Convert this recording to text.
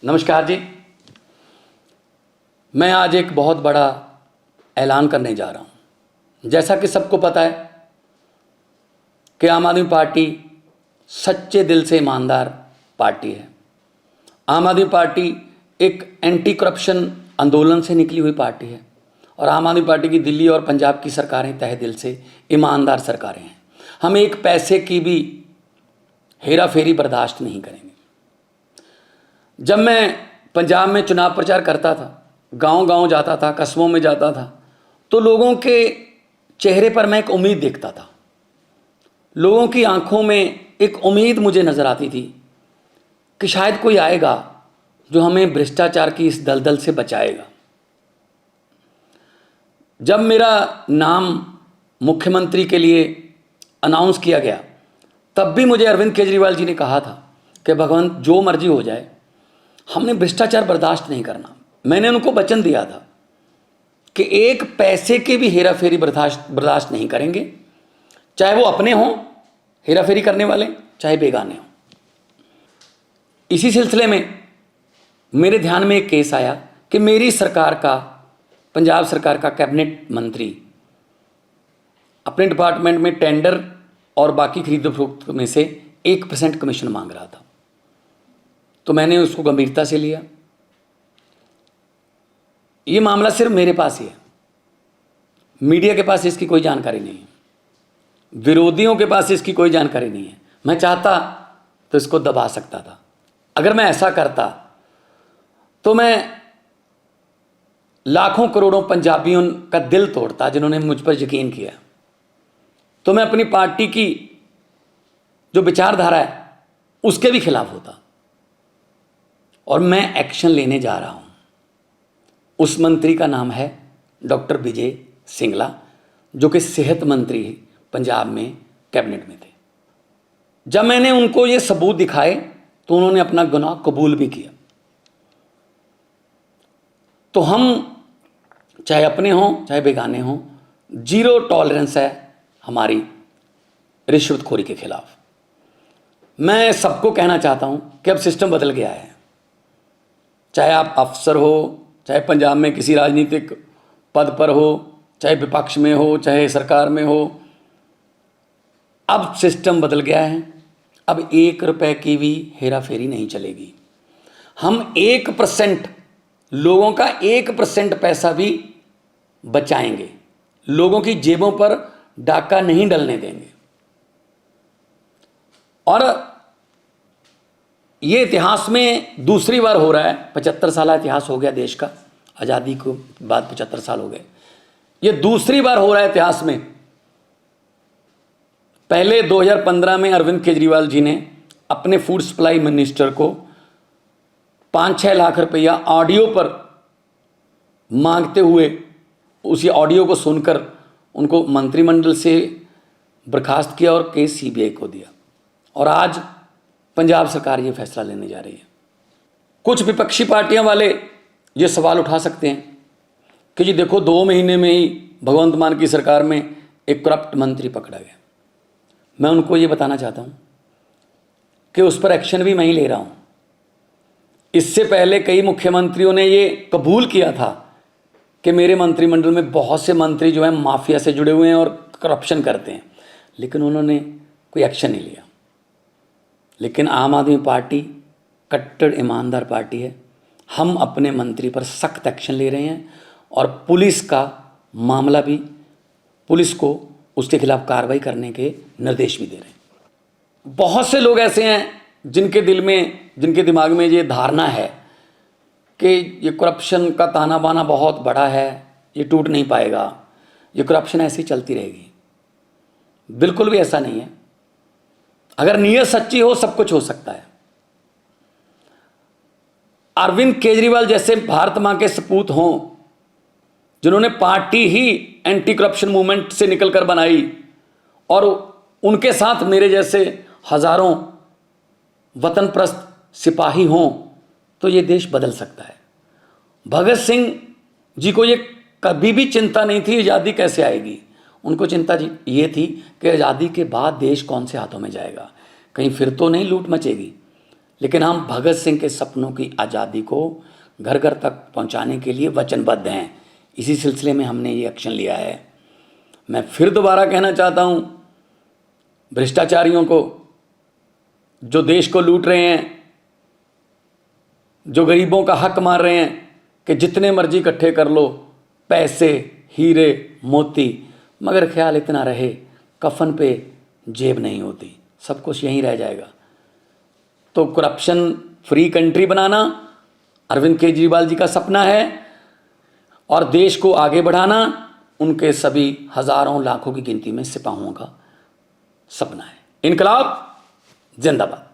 नमस्कार जी। मैं आज एक बहुत बड़ा ऐलान करने जा रहा हूँ। जैसा कि सबको पता है कि आम आदमी पार्टी सच्चे दिल से ईमानदार पार्टी है। आम आदमी पार्टी एक एंटी करप्शन आंदोलन से निकली हुई पार्टी है और आम आदमी पार्टी की दिल्ली और पंजाब की सरकारें तहे दिल से ईमानदार सरकारें हैं। हम एक पैसे की भी हेरा फेरी बर्दाश्त नहीं करेंगे। जब मैं पंजाब में चुनाव प्रचार करता था, गांव-गांव जाता था, कस्बों में जाता था, तो लोगों के चेहरे पर मैं एक उम्मीद देखता था। लोगों की आंखों में एक उम्मीद मुझे नज़र आती थी कि शायद कोई आएगा जो हमें भ्रष्टाचार की इस दलदल से बचाएगा। जब मेरा नाम मुख्यमंत्री के लिए अनाउंस किया गया, तब भी मुझे अरविंद केजरीवाल जी ने कहा था कि भगवंत जो मर्जी हो जाए, हमने भ्रष्टाचार बर्दाश्त नहीं करना। मैंने उनको वचन दिया था कि एक पैसे के भी हेरा फेरी बर्दाश्त नहीं करेंगे, चाहे वो अपने हों हेरा फेरी करने वाले, चाहे बेगाने हों। इसी सिलसिले में मेरे ध्यान में एक केस आया कि मेरी सरकार का, पंजाब सरकार का कैबिनेट मंत्री अपने डिपार्टमेंट में टेंडर और बाकी खरीदो फरोख्त में से 1% कमीशन मांग रहा था। तो मैंने उसको गंभीरता से लिया। ये मामला सिर्फ मेरे पास ही है, मीडिया के पास इसकी कोई जानकारी नहीं है, विरोधियों के पास इसकी कोई जानकारी नहीं है। मैं चाहता तो इसको दबा सकता था। अगर मैं ऐसा करता तो मैं लाखों करोड़ों पंजाबियों का दिल तोड़ता जिन्होंने मुझ पर यकीन किया। तो मैं अपनी पार्टी की जो विचारधारा है उसके भी खिलाफ होता और मैं एक्शन लेने जा रहा हूं। उस मंत्री का नाम है डॉक्टर विजय सिंगला, जो कि सेहत मंत्री पंजाब में कैबिनेट में थे। जब मैंने उनको ये सबूत दिखाए तो उन्होंने अपना गुनाह कबूल भी किया। तो हम चाहे अपने हों चाहे बेगाने हों, जीरो टॉलरेंस है हमारी रिश्वतखोरी के खिलाफ। मैं सबको कहना चाहता हूं कि अब सिस्टम बदल गया है। चाहे आप अफसर हो, चाहे पंजाब में किसी राजनीतिक पद पर हो, चाहे विपक्ष में हो, चाहे सरकार में हो, अब सिस्टम बदल गया है। अब 1 रुपए की भी हेरा फेरी नहीं चलेगी। हम 1%, लोगों का 1% पैसा भी बचाएंगे। लोगों की जेबों पर डाका नहीं डलने देंगे। और ये इतिहास में दूसरी बार हो रहा है। 75 साल इतिहास हो गया देश का, आज़ादी को बाद 75 साल हो गए। ये दूसरी बार हो रहा है इतिहास में। पहले 2015 में अरविंद केजरीवाल जी ने अपने फूड सप्लाई मिनिस्टर को 5-6 लाख रुपया ऑडियो पर मांगते हुए, उसी ऑडियो को सुनकर उनको मंत्रिमंडल से बर्खास्त किया और केस सीबीआई को दिया। और आज पंजाब सरकार ये फैसला लेने जा रही है। कुछ विपक्षी पार्टियां वाले ये सवाल उठा सकते हैं कि जी देखो, 2 महीने में ही भगवंत मान की सरकार में एक करप्ट मंत्री पकड़ा गया। मैं उनको ये बताना चाहता हूँ कि उस पर एक्शन भी मैं ही ले रहा हूँ। इससे पहले कई मुख्यमंत्रियों ने ये कबूल किया था कि मेरे मंत्रिमंडल में बहुत से मंत्री जो हैं माफिया से जुड़े हुए हैं और करप्शन करते हैं, लेकिन उन्होंने कोई एक्शन नहीं लिया। लेकिन आम आदमी पार्टी कट्टर ईमानदार पार्टी है। हम अपने मंत्री पर सख्त एक्शन ले रहे हैं और पुलिस का मामला भी, पुलिस को उसके खिलाफ कार्रवाई करने के निर्देश भी दे रहे हैं। बहुत से लोग ऐसे हैं जिनके दिल में, जिनके दिमाग में ये धारणा है कि ये करप्शन का ताना बाना बहुत बड़ा है, ये टूट नहीं पाएगा, ये करप्शन ऐसी चलती रहेगी। बिल्कुल भी ऐसा नहीं है। अगर नीयत सच्ची हो सब कुछ हो सकता है। अरविंद केजरीवाल जैसे भारत मां के सपूत हों, जिन्होंने पार्टी ही एंटी करप्शन मूवमेंट से निकलकर बनाई, और उनके साथ मेरे जैसे हजारों वतनप्रस्त सिपाही हों, तो ये देश बदल सकता है। भगत सिंह जी को ये कभी भी चिंता नहीं थी आज़ादी कैसे आएगी। उनको चिंता ये थी कि आज़ादी के बाद देश कौन से हाथों में जाएगा, कहीं फिर तो नहीं लूट मचेगी। लेकिन हम भगत सिंह के सपनों की आज़ादी को घर घर तक पहुंचाने के लिए वचनबद्ध हैं। इसी सिलसिले में हमने ये एक्शन लिया है। मैं फिर दोबारा कहना चाहता हूं भ्रष्टाचारियों को, जो देश को लूट रहे हैं, जो गरीबों का हक मार रहे हैं, कि जितने मर्जी इकट्ठे कर लो पैसे, हीरे मोती, मगर ख्याल इतना रहे कफन पे जेब नहीं होती, सब कुछ यहीं रह जाएगा। तो करप्शन फ्री कंट्री बनाना अरविंद केजरीवाल जी का सपना है और देश को आगे बढ़ाना उनके सभी हजारों लाखों की गिनती में सिपाहियों का सपना है। इनकलाब जिंदाबाद।